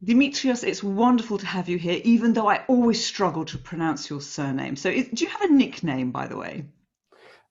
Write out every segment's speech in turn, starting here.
Dimitrios, it's wonderful to have you here, even though I always struggle to pronounce your surname. So, do you have a nickname, by the way?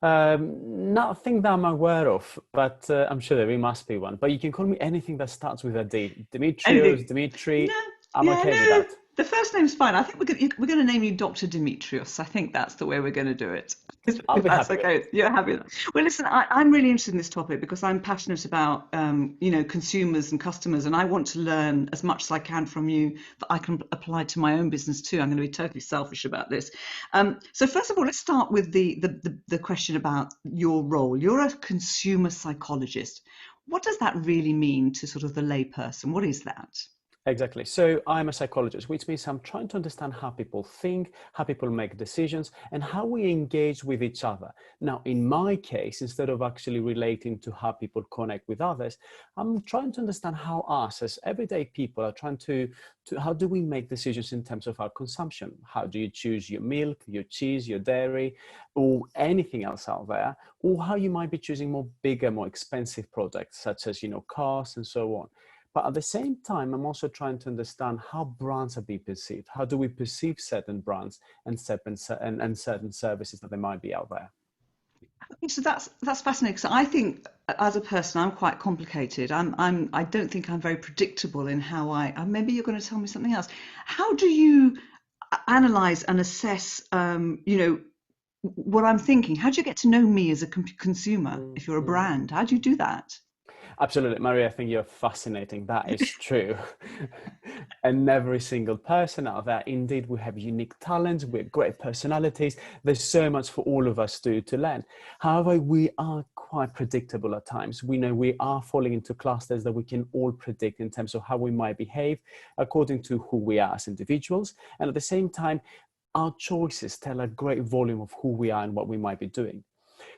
Nothing that I'm aware of, but I'm sure there must be one. But you can call me anything that starts with a D. Dimitrios, Anything? No, Dimitri. I'm yeah, okay with no. that. The first name's fine. I think we're going to name you Dr. Dimitrios. I think that's the way we're going to do it. I'll If be that's happy with okay, you're happy. Well, listen, I'm really interested in this topic because I'm passionate about, consumers and customers, and I want to learn as much as I can from you that I can apply to my own business too. I'm going to be totally selfish about this. So first of all, let's start with the question about your role. You're a consumer psychologist. What does that really mean to sort of the layperson? What is that? Exactly. So I'm a psychologist, which means I'm trying to understand how people think, how people make decisions, and how we engage with each other. Now, in my case, instead of actually relating to how people connect with others, I'm trying to understand how us as everyday people are trying to how do we make decisions in terms of our consumption? How do you choose your milk, your cheese, your dairy, or anything else out there? Or how you might be choosing more bigger, more expensive products, such as, cars and so on. But at the same time, I'm also trying to understand how brands are being perceived. How do we perceive certain brands and certain services that they might be out there? So that's fascinating. So I think as a person, I'm quite complicated. I don't think I'm very predictable in how maybe you're going to tell me something else. How do you analyze and assess, what I'm thinking? How do you get to know me as a consumer if you're a Mhm. brand? How do you do that? Absolutely, Maria, I think you're fascinating. That is true. And every single person out there, indeed, we have unique talents, we have great personalities. There's so much for all of us to learn. However, we are quite predictable at times. We know we are falling into clusters that we can all predict in terms of how we might behave according to who we are as individuals. And at the same time, our choices tell a great volume of who we are and what we might be doing.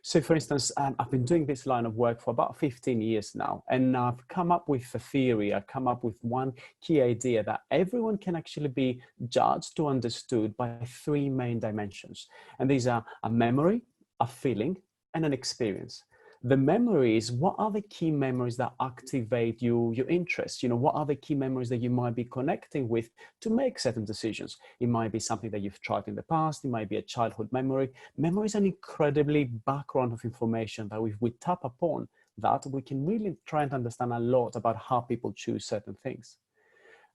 So, for instance, I've been doing this line of work for about 15 years now, and I've come up with a theory. I've come up with one key idea that everyone can actually be judged or understood by three main dimensions. And these are a memory, a feeling, and an experience. The memories, what are the key memories that activate your interest? What are the key memories that you might be connecting with to make certain decisions? It might be something that you've tried in the past. It might be a childhood memory. Memory is an incredibly background of information that if we tap upon that, we can really try and understand a lot about how people choose certain things.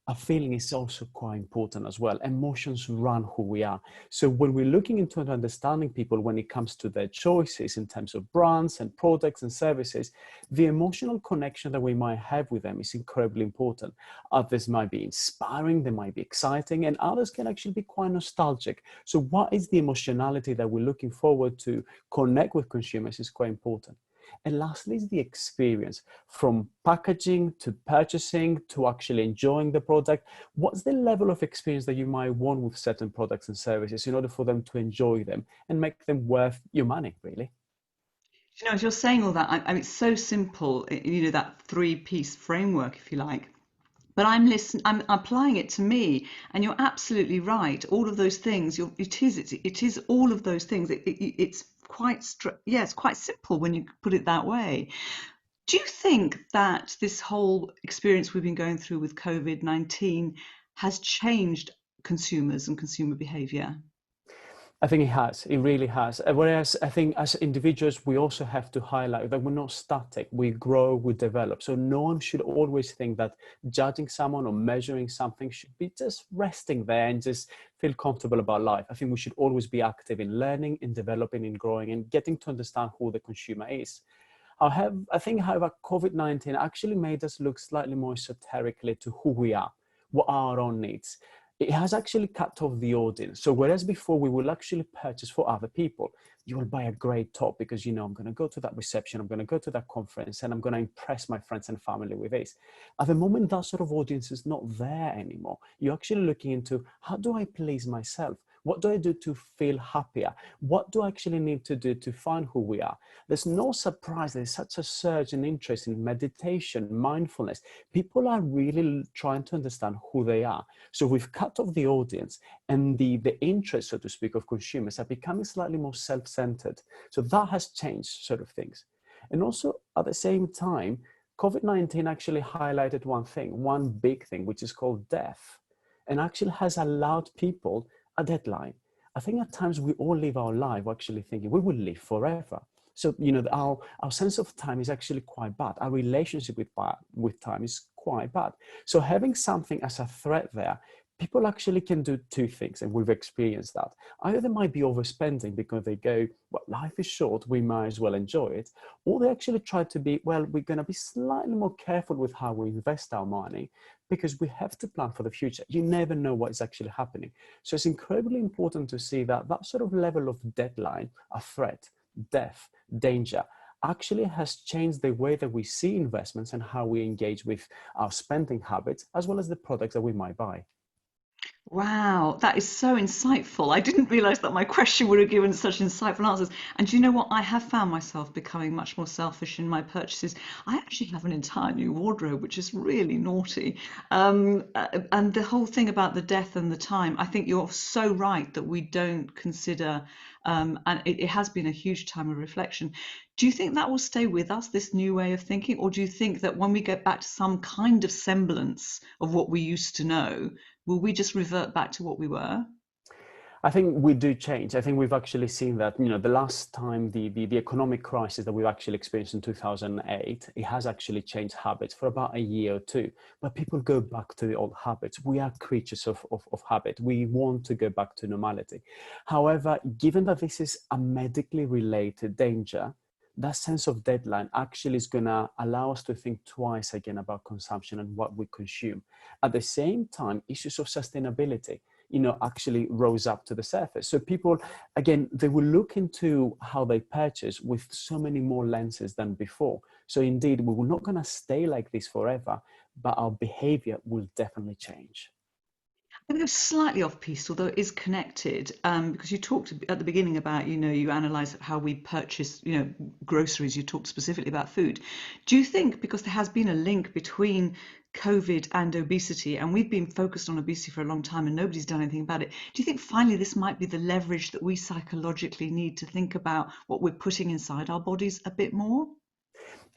A feeling is also quite important as well. Emotions run who we are. So when we're looking into understanding people when it comes to their choices in terms of brands and products and services, the emotional connection that we might have with them is incredibly important. Others might be inspiring, they might be exciting, and others can actually be quite nostalgic. So what is the emotionality that we're looking forward to connect with consumers is quite important. And lastly is the experience, from packaging to purchasing to actually enjoying the product. What's the level of experience that you might want with certain products and services in order for them to enjoy them and make them worth your money, really? As you're saying all that, it's so simple, that three-piece framework, if you like. But I'm applying it to me, and you're absolutely right. All of those things, it is all of those things. It's quite, yeah, it's quite simple when you put it that way. Do you think that this whole experience we've been going through with COVID-19 has changed consumers and consumer behavior? I think it has. It really has. Whereas I think as individuals, we also have to highlight that we're not static. We grow, we develop. So no one should always think that judging someone or measuring something should be just resting there and just feel comfortable about life. I think we should always be active in learning, in developing, in growing, and getting to understand who the consumer is. I think, however, COVID-19 actually made us look slightly more esoterically to who we are, what are our own needs. It has actually cut off the audience. So whereas before we will actually purchase for other people, you will buy a great top because, I'm going to go to that reception, I'm going to go to that conference, and I'm going to impress my friends and family with this. At the moment, that sort of audience is not there anymore. You're actually looking into, how do I please myself? What do I do to feel happier? What do I actually need to do to find who we are? There's no surprise there's such a surge in interest in meditation, mindfulness. People are really trying to understand who they are. So we've cut off the audience, and the interest, so to speak, of consumers are becoming slightly more self-centered. So that has changed sort of things. And also at the same time, COVID-19 actually highlighted one thing, one big thing, which is called death, and actually has allowed people a deadline. I think at times we all live our life actually thinking we will live forever. So, our sense of time is actually quite bad. Our relationship with time is quite bad. So having something as a threat there, people actually can do two things, and we've experienced that. Either they might be overspending because they go, well, life is short, we might as well enjoy it. Or they actually try to be, well, we're going to be slightly more careful with how we invest our money because we have to plan for the future. You never know what is actually happening. So it's incredibly important to see that that sort of level of deadline, a threat, death, danger, actually has changed the way that we see investments and how we engage with our spending habits, as well as the products that we might buy. Wow, that is so insightful. I didn't realize that my question would have given such insightful answers. And do you know what? I have found myself becoming much more selfish in my purchases. I actually have an entire new wardrobe, which is really naughty. And the whole thing about the death and the time, I think you're so right that we don't consider, and it has been a huge time of reflection. Do you think that will stay with us, this new way of thinking? Or do you think that when we get back to some kind of semblance of what we used to know, will we just revert back to what we were? I think we do change. I think we've actually seen that, the last time the economic crisis that we've actually experienced in 2008, it has actually changed habits for about a year or two. But people go back to the old habits. We are creatures of habit. We want to go back to normality. However, given that this is a medically related danger, that sense of deadline actually is going to allow us to think twice again about consumption and what we consume. At the same time, issues of sustainability, actually rose up to the surface. So people, again, they will look into how they purchase with so many more lenses than before. So indeed, we will not going to stay like this forever, but our behavior will definitely change. I'm going to go slightly off piece, although it is connected, because you talked at the beginning about, you analyze how we purchase, groceries. You talked specifically about food. Do you think, because there has been a link between COVID and obesity, and we've been focused on obesity for a long time and nobody's done anything about it, do you think finally this might be the leverage that we psychologically need to think about what we're putting inside our bodies a bit more?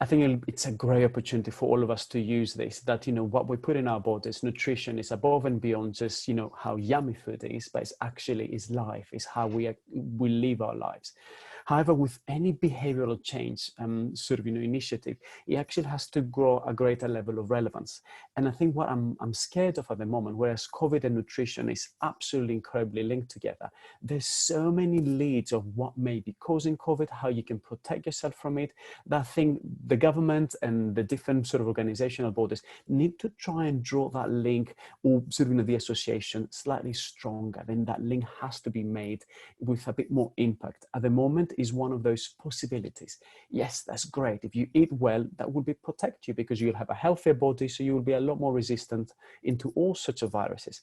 I think it's a great opportunity for all of us to use this, that, what we put in our bodies, nutrition is above and beyond just, how yummy food is, but it's actually is life, is how we live our lives. However, with any behavioral change initiative, it actually has to grow a greater level of relevance. And I think what I'm scared of at the moment, whereas COVID and nutrition is absolutely incredibly linked together, there's so many leads of what may be causing COVID, how you can protect yourself from it, that I think the government and the different sort of organizational bodies need to try and draw that link, or the association slightly stronger. Then that link has to be made with a bit more impact. At the moment, is one of those possibilities. Yes, that's great. If you eat well, that will protect you because you'll have a healthier body, so you will be a lot more resistant into all sorts of viruses.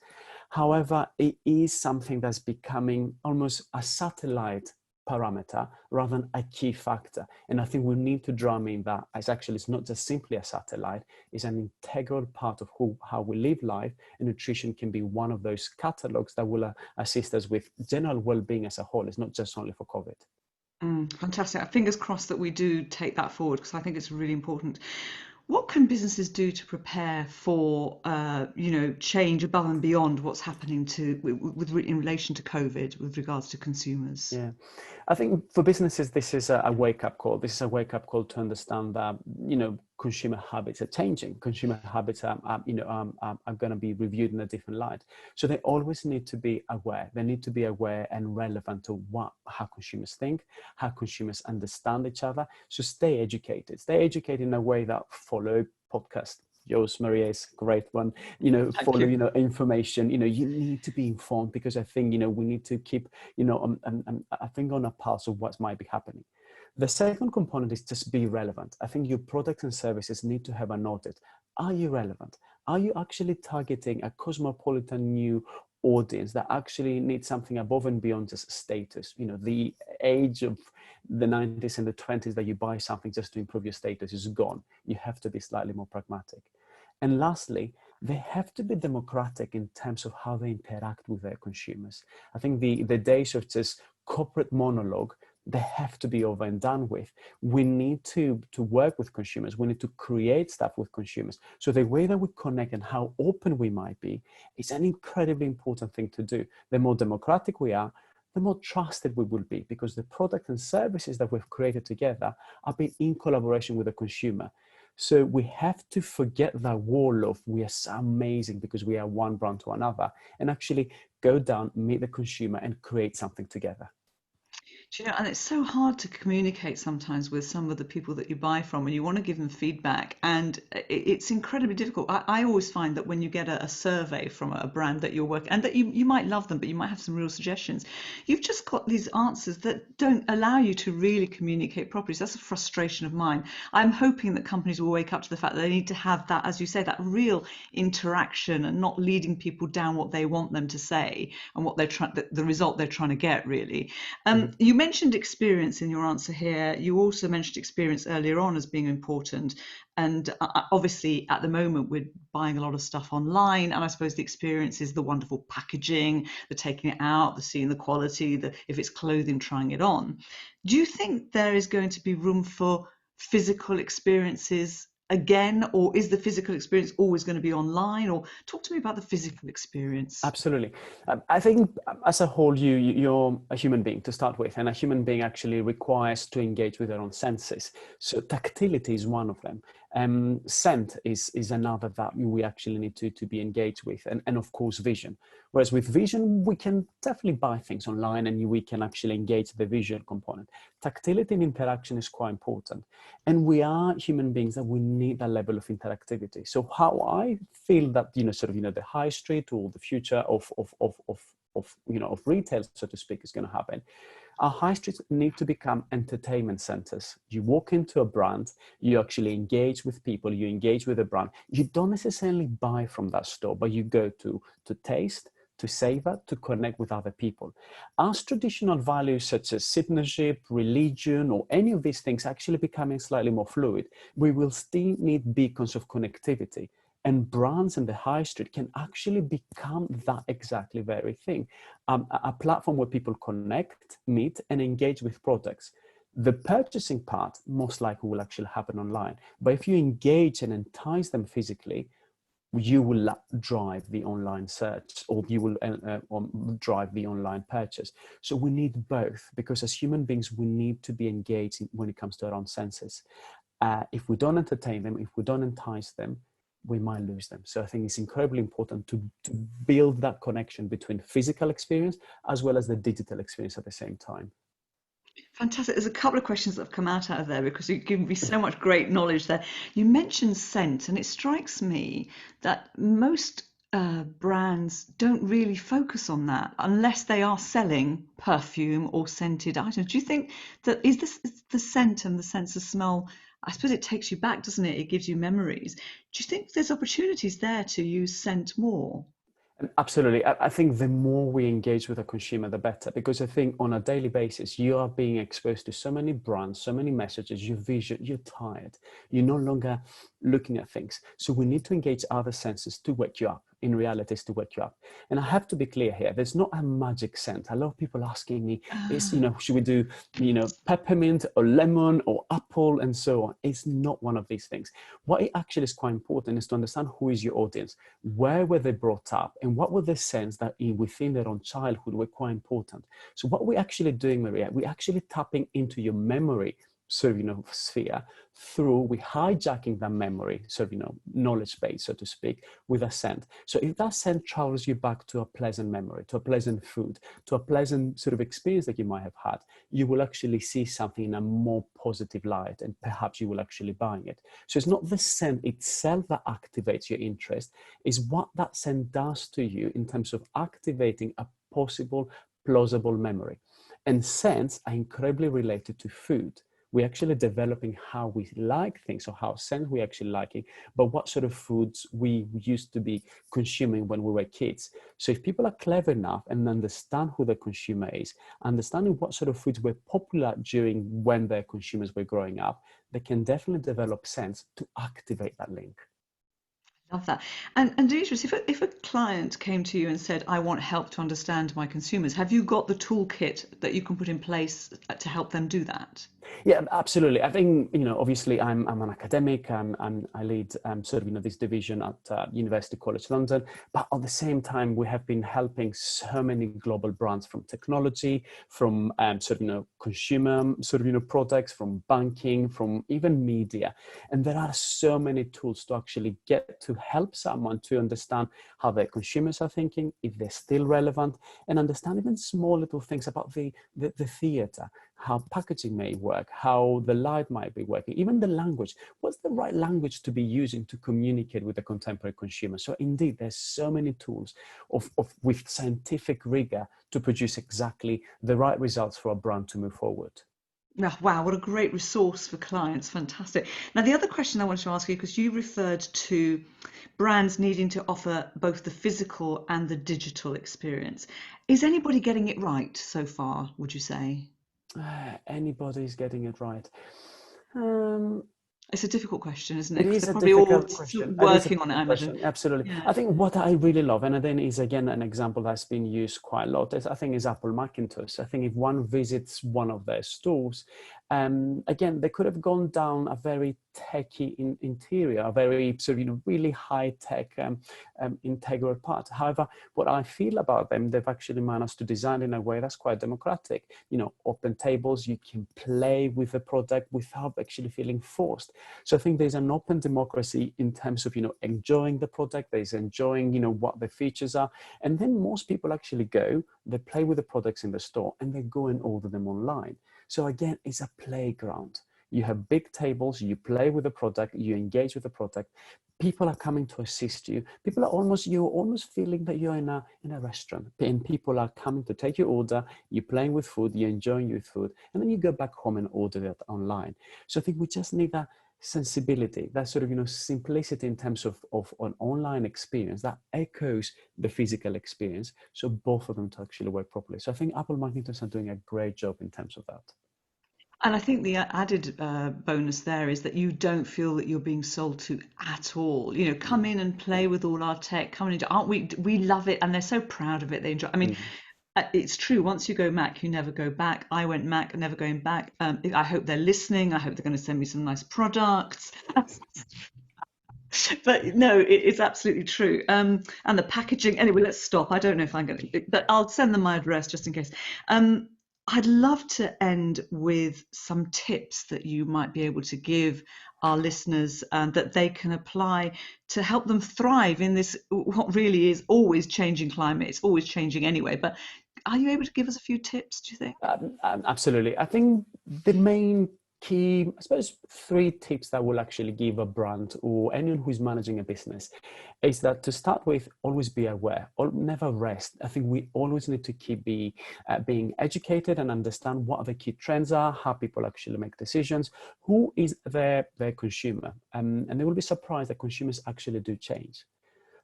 However, it is something that's becoming almost a satellite parameter rather than a key factor. And I think we need to drum in that as actually it's not just simply a satellite, it's an integral part of how we live life, and nutrition can be one of those catalogs that will assist us with general well-being as a whole. It's not just only for COVID. Fantastic. Fingers crossed that we do take that forward because I think it's really important. What can businesses do to prepare for, change above and beyond what's happening in relation to COVID with regards to consumers? Yeah, I think for businesses, this is a wake-up call. This is a wake-up call to understand that, consumer habits are changing. Consumer habits are going to be reviewed in a different light. So they always need to be aware. They need to be aware and relevant to how consumers think, how consumers understand each other. So stay educated. Stay educated in a way that follow podcast. Yours, Maria, is a great one. Thank Follow, you. information. You need to be informed because I think, we need to keep, I think on a pulse of what might be happening. The second component is just be relevant. I think your products and services need to have an audit. Are you relevant? Are you actually targeting a cosmopolitan new audience that actually needs something above and beyond just status? The age of the 90s and the 20s that you buy something just to improve your status is gone. You have to be slightly more pragmatic. And lastly, they have to be democratic in terms of how they interact with their consumers. I think the days of just corporate monologue they have to be over and done with. We need to work with consumers. We need to create stuff with consumers. So the way that we connect and how open we might be is an incredibly important thing to do. The more democratic we are, the more trusted we will be, because the product and services that we've created together are being in collaboration with the consumer. So we have to forget that wall of we are so amazing because we are one brand to another, and actually go down, meet the consumer, and create something together. Do you know, and it's so hard to communicate sometimes with some of the people that you buy from, and you want to give them feedback, and it's incredibly difficult. I always find that when you get a survey from a brand that you're working, and that you might love them, but you might have some real suggestions, you've just got these answers that don't allow you to really communicate properly. So that's a frustration of mine. I'm hoping that companies will wake up to the fact that they need to have that, as you say, that real interaction, and not leading people down what they want them to say and what they're trying, the result they're trying to get, really. You mentioned experience in your answer here. You also mentioned experience earlier on as being important. And obviously, at the moment, we're buying a lot of stuff online. And I suppose the experience is the wonderful packaging, the taking it out, the seeing the quality, if it's clothing, trying it on. Do you think there is going to be room for physical experiences again, or is the physical experience always going to be online? Or talk to me about the physical experience. Absolutely. I think as a whole, you're a human being to start with, and a human being actually requires to engage with their own senses. So tactility is one of them. Scent is another that we actually need to be engaged with, and of course vision. Whereas with vision, we can definitely buy things online and we can actually engage the visual component. Tactility and interaction is quite important. And we are human beings that we need that level of interactivity. So how I feel that, the high street or the future of retail, so to speak, is going to happen. Our high streets need to become entertainment centers. You walk into a brand, you actually engage with people, you engage with a brand. You don't necessarily buy from that store, but you go to taste, to savor, to connect with other people. As traditional values such as citizenship, religion, or any of these things actually becoming slightly more fluid, we will still need beacons of connectivity. And brands in the high street can actually become that exactly very thing. A platform where people connect, meet, and engage with products. The purchasing part most likely will actually happen online. But if you engage and entice them physically, you will drive the online search, or you will drive the online purchase. So we need both, because as human beings, we need to be engaged when it comes to our own senses. If we don't entertain them, if we don't entice them, we might lose them. So I think it's incredibly important to build that connection between physical experience as well as the digital experience at the same time. Fantastic. There's a couple of questions that have come out of there because you've given me so much great knowledge there. You mentioned scent, and it strikes me that most brands don't really focus on that unless they are selling perfume or scented items. Do you think that is the scent and the sense of smell? I suppose it takes you back, doesn't it? It gives you memories. Do you think there's opportunities there to use scent more? Absolutely. I think the more we engage with a consumer, the better, because I think on a daily basis, you are being exposed to so many brands, so many messages, your vision, you're tired. You're no longer looking at things. So we need to engage other senses to wake you up. In reality, is to wake you up. And I have to be clear here, there's not a magic scent. A lot of people asking me, should we do, peppermint or lemon or apple and so on? It's not one of these things. What it actually is quite important is to understand who is your audience, where were they brought up, and what were the scents that within their own childhood were quite important. So what we're actually doing, Maria, we're actually tapping into your memory sphere through we hijacking that memory, knowledge base, so to speak, with a scent. So if that scent travels you back to a pleasant memory, to a pleasant food, to a pleasant sort of experience that you might have had, you will actually see something in a more positive light, and perhaps you will actually buy it. So it's not the scent itself that activates your interest, it's what that scent does to you in terms of activating a possible plausible memory. And scents are incredibly related to food. We're actually developing how we like things, or how scent we actually liking, but what sort of foods we used to be consuming when we were kids. So if people are clever enough and understand who the consumer is, understanding what sort of foods were popular during when their consumers were growing up, they can definitely develop scents to activate that link. Love that. And Dimitrios, if a client came to you and said, I want help to understand my consumers, have you got the toolkit that you can put in place to help them do that? Yeah, absolutely. I think, obviously I'm an academic. I lead sort of, this division at University College London. But at the same time, we have been helping so many global brands, from technology, from sort of, consumer sort of, products, from banking, from even media. And there are so many tools to actually get to help someone to understand how their consumers are thinking, if they're still relevant, and understand even small little things about the theater, how packaging may work, how the light might be working, even the language. What's the right language to be using to communicate with the contemporary consumer? So indeed, there's so many tools with scientific rigor to produce exactly the right results for a brand to move forward. Oh, wow, what a great resource for clients. Fantastic. Now, the other question I wanted to ask you, because you referred to brands needing to offer both the physical and the digital experience. Is anybody getting it right so far, would you say? Anybody's getting it right. Um, It's a difficult question, isn't it? It Because is they're a probably all difficult still question. It is a working on it, I difficult imagine. question. Absolutely. Yeah. I think what I really love, and then is again an example that's been used quite a lot, I think is Apple Macintosh. I think if one visits one of their stores, again, they could have gone down a very techy interior, a very sort of, really high tech integral part. However, what I feel about them, they've actually managed to design in a way that's quite democratic. Open tables, you can play with the product without actually feeling forced. So I think there's an open democracy in terms of, enjoying the product, there's enjoying, what the features are. And then most people actually go, they play with the products in the store, and they go and order them online. So again, it's a playground. You have big tables, you play with the product, you engage with the product. People are coming to assist you. You're almost feeling that you're in a restaurant, and people are coming to take your order, you're playing with food, you're enjoying your food, and then you go back home and order it online. So I think we just need that sensibility, that sort of, simplicity in terms of an online experience that echoes the physical experience. So both of them to actually work properly. So I think Apple Macintosh are doing a great job in terms of that. And I think the added bonus there is that you don't feel that you're being sold to at all. Come in and play with all our tech. Come in and aren't we? We love it, and they're so proud of it. They enjoy. I mean, Mhm. it's true. Once you go Mac, you never go back. I went Mac, never going back. I hope they're listening. I hope they're going to send me some nice products. But no, it's absolutely true. And the packaging. Anyway, let's stop. I don't know if I'm going to, but I'll send them my address just in case. Um, I'd love to end with some tips that you might be able to give our listeners that they can apply to help them thrive in this, what really is always changing climate. It's always changing anyway. But are you able to give us a few tips, do you think? Absolutely. I think the main key, I suppose, three tips that will actually give a brand or anyone who's managing a business is that, to start with, always be aware, or never rest. I think we always need to keep being educated and understand what the key trends are, how people actually make decisions, who is their consumer. And they will be surprised that consumers actually do change.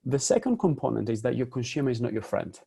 The second component is that your consumer is not your friend.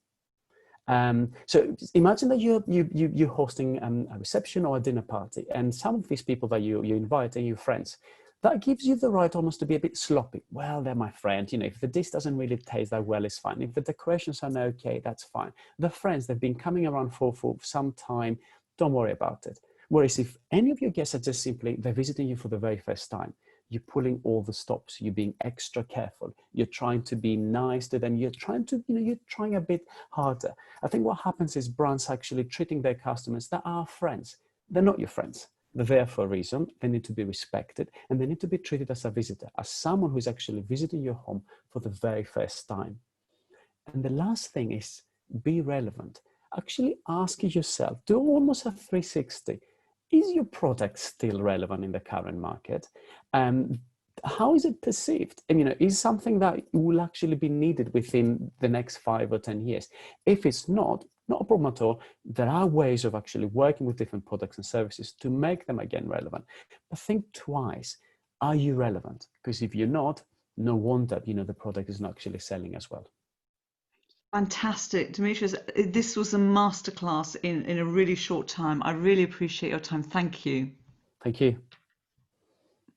So imagine that you're hosting a reception or a dinner party, and some of these people that you invite are your friends. That gives you the right almost to be a bit sloppy. Well, they're my friend. If the dish doesn't really taste that well, it's fine. If the decorations are not okay, that's fine. The friends, they've been coming around for some time. Don't worry about it. Whereas if any of your guests are just simply, they're visiting you for the very first time, you're pulling all the stops, you're being extra careful, you're trying to be nice to them, you're trying to, you're trying a bit harder. I think what happens is brands actually treating their customers that are friends. They're not your friends. They're there for a reason. They need to be respected, and they need to be treated as a visitor, as someone who's actually visiting your home for the very first time. And the last thing is, be relevant. Actually ask yourself, do almost a 360. Is your product still relevant in the current market? Um, how is it perceived? And, is something that will actually be needed within the next 5 or 10 years? If it's not a problem at all. There are ways of actually working with different products and services to make them again relevant. But think twice. Are you relevant? Because if you're not, no wonder, the product is not actually selling as well. Fantastic, Demetrius. This was a masterclass in a really short time. I really appreciate your time. Thank you. Thank you.